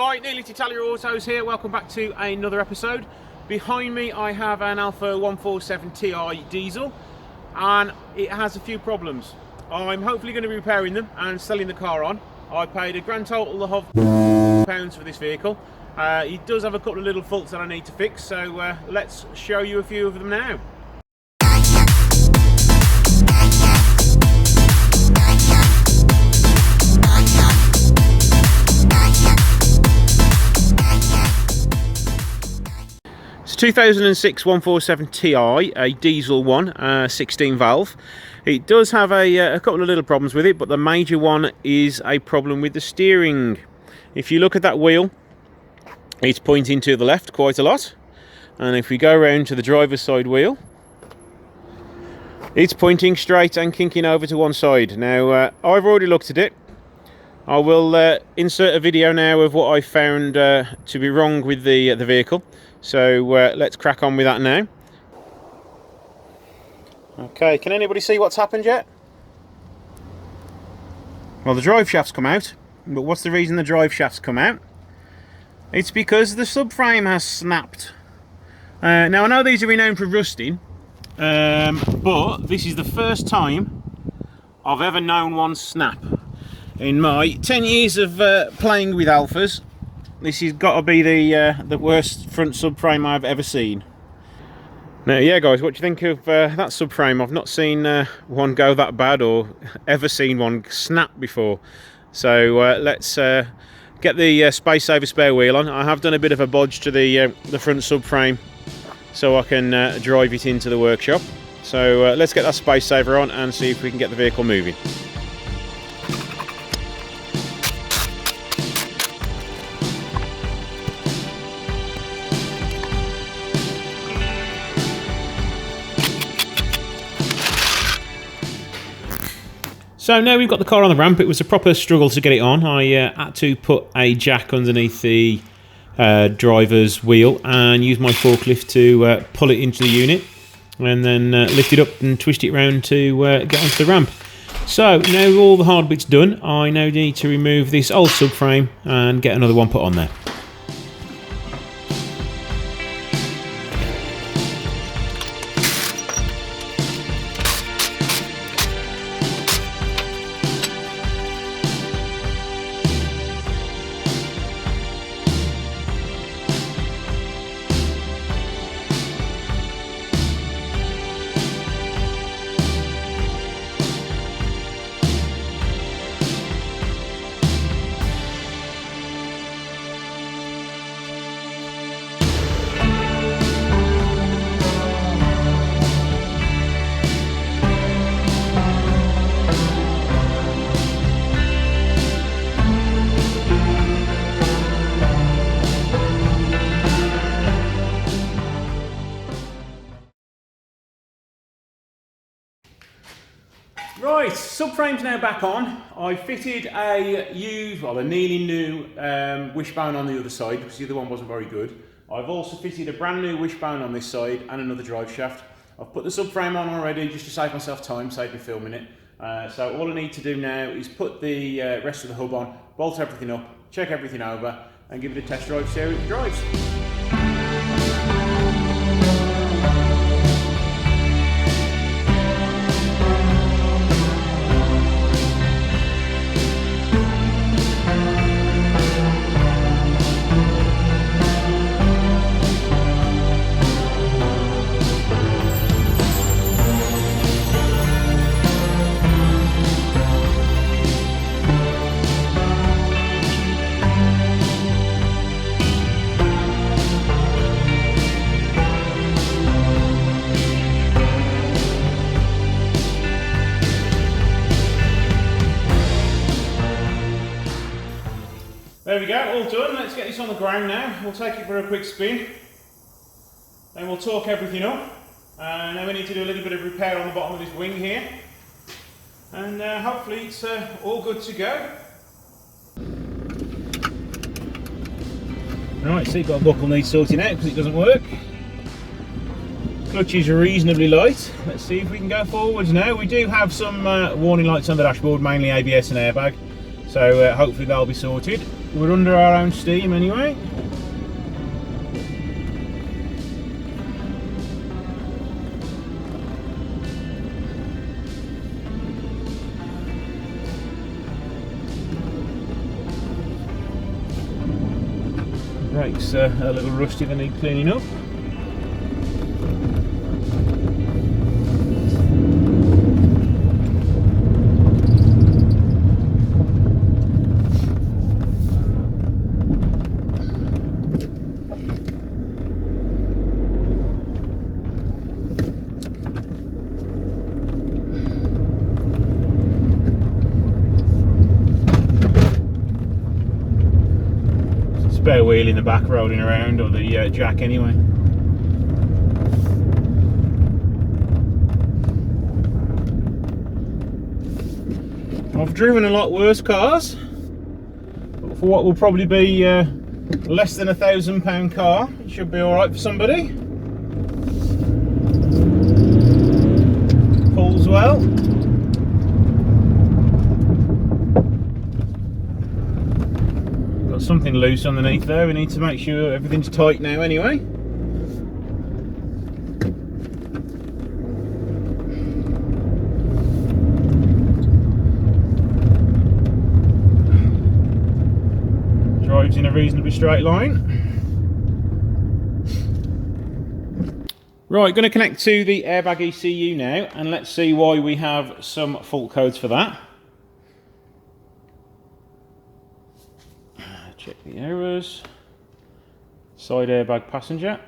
Hi, Neil at Italia Autos here. Welcome back to another episode. Behind me I have an Alfa 147 Ti diesel and it has a few problems. I'm hopefully going to be repairing them and selling the car on. I paid a grand total of £100 for this vehicle. It does have a couple of little faults that I need to fix, so let's show you a few of them now. It's a 2006 147 Ti, a diesel one, 16 valve. It does have a couple of little problems with it, but the major one is a problem with the steering. If you look at that wheel, it's pointing to the left quite a lot, and if we go around to the driver's side wheel, it's pointing straight and kinking over to one side. Now I've already looked at it. I will insert a video now of what I found to be wrong with the vehicle. So let's crack on with that now. Okay, can anybody see what's happened yet? Well, the drive shaft's come out, but what's the reason the drive shaft's come out? It's because the subframe has snapped. Now I know these are renowned for rusting, but this is the first time I've ever known one snap. In my 10 years of playing with Alfas, this has got to be the worst front subframe I've ever seen. Now, yeah, guys, what do you think of that subframe? I've not seen one go that bad or ever seen one snap before. So let's get the space saver spare wheel on. I have done a bit of a bodge to the front subframe so I can drive it into the workshop. So let's get that space saver on and see if we can get the vehicle moving. So now we've got the car on the ramp. It was a proper struggle to get it on. I had to put a jack underneath the driver's wheel and use my forklift to pull it into the unit, and then lift it up and twist it around to get onto the ramp. So now all the hard bits done, I now need to remove this old subframe and get another one put on there. Right, subframe's now back on. I fitted a nearly new wishbone on the other side because the other one wasn't very good. I've also fitted a brand new wishbone on this side and another drive shaft. I've put the subframe on already just to save myself time, save me filming it. So all I need to do now is put the rest of the hub on, bolt everything up, check everything over and give it a test drive, see how it drives. There we go, all done. Let's get this on the ground now. We'll take it for a quick spin. Then we'll torque everything up. Now we need to do a little bit of repair on the bottom of this wing here. And hopefully it's all good to go. Right, seat belt buckle needs sorting out because it doesn't work. Clutch is reasonably light. Let's see if we can go forwards now. We do have some warning lights on the dashboard, mainly ABS and airbag, so hopefully they'll be sorted. We're under our own steam anyway. Brakes a little rusty, they need cleaning up. Spare wheel in the back rolling around, or the jack anyway. I've driven a lot worse cars, but for what will probably be less than £1,000 car, it should be alright for somebody. Pulls well. Got something loose underneath there, we need to make sure everything's tight now anyway. Drives in a reasonably straight line. Right, going to connect to the airbag ECU now, and let's see why we have some fault codes for that. Check the errors. Side airbag passenger.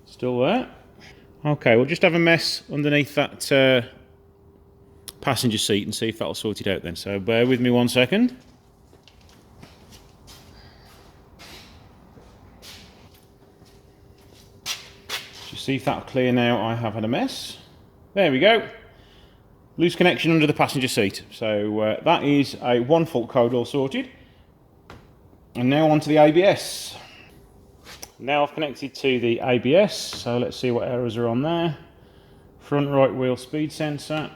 Still there. Okay, we'll just have a mess underneath that passenger seat and see if that'll sort it out then. So bear with me 1 second. Just see if that'll clear now. I have had a mess. There we go. Loose connection under the passenger seat. So that is one fault code all sorted. And now onto the ABS. Now I've connected to the ABS, so let's see what errors are on there. Front right wheel speed sensor.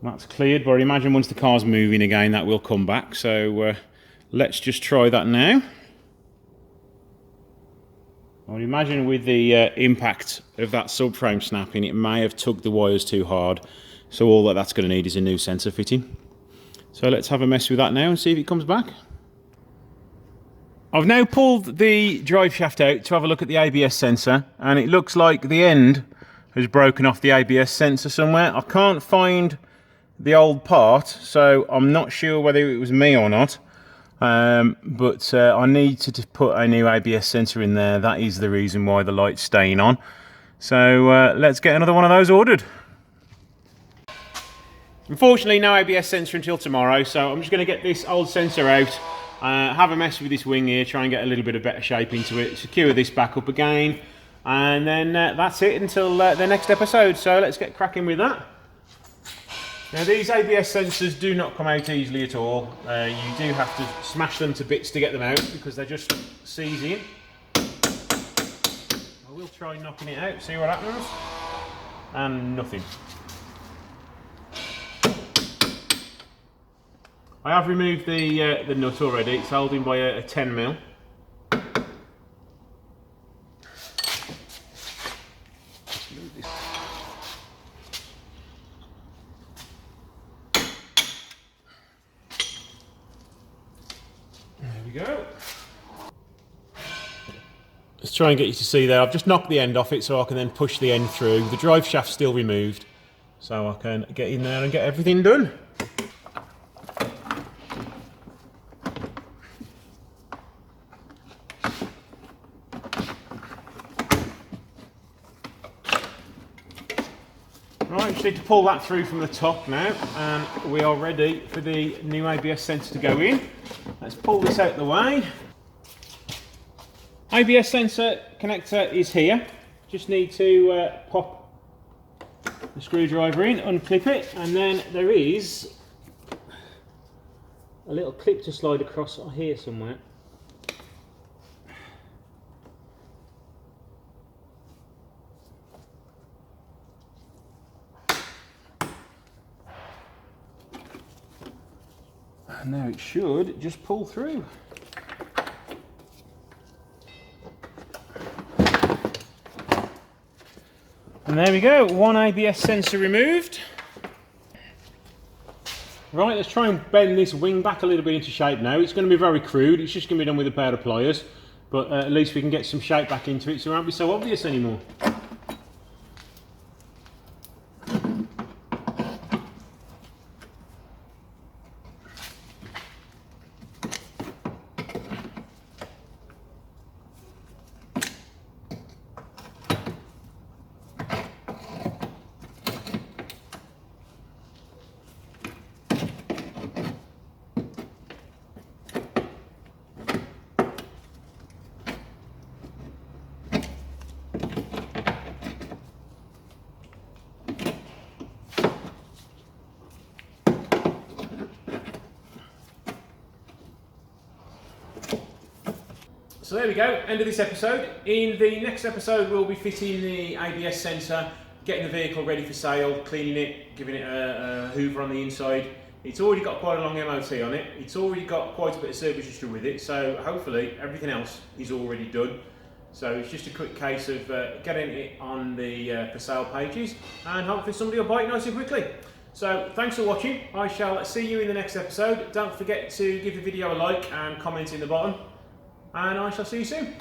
That's cleared, but I imagine once the car's moving again that will come back. So let's just try that now. I would imagine with the impact of that subframe snapping, it may have tugged the wires too hard. So all that's going to need is a new sensor fitting. So let's have a mess with that now and see if it comes back. I've now pulled the drive shaft out to have a look at the ABS sensor, and it looks like the end has broken off the ABS sensor somewhere. I can't find the old part, so I'm not sure whether it was me or not. But I need to put a new ABS sensor in there. That is the reason why the light's staying on. So let's get another one of those ordered. Unfortunately, no ABS sensor until tomorrow, so I'm just going to get this old sensor out, have a mess with this wing here, try and get a little bit of better shape into it, secure this back up again, and then that's it until the next episode. So let's get cracking with that. Now these ABS sensors do not come out easily at all. You do have to smash them to bits to get them out because they're just seizing. I will try knocking it out, see what happens. And nothing. I have removed the nut already. It's holding by a 10mm. There we go. Let's try and get you to see there. I've just knocked the end off it so I can then push the end through. The drive shaft's still removed, so I can get in there and get everything done. Right, just need to pull that through from the top now, and we are ready for the new ABS sensor to go in. Let's pull this out of the way. ABS sensor connector is here. Just need to pop the screwdriver in, unclip it, and then there is a little clip to slide across here somewhere. And now it should just pull through. And there we go, one ABS sensor removed. Right, let's try and bend this wing back a little bit into shape now. It's going to be very crude, it's just going to be done with a pair of pliers, but at least we can get some shape back into it so it won't be so obvious anymore. So there we go, end of this episode. In the next episode we'll be fitting the ABS sensor, getting the vehicle ready for sale, cleaning it, giving it a hoover on the inside. It's already got quite a long MOT on it, it's already got quite a bit of service history with it, so hopefully everything else is already done. So it's just a quick case of getting it on the for sale pages, and hopefully somebody will buy it nice and quickly. So thanks for watching, I shall see you in the next episode. Don't forget to give the video a like and comment in the bottom. And I shall see you soon.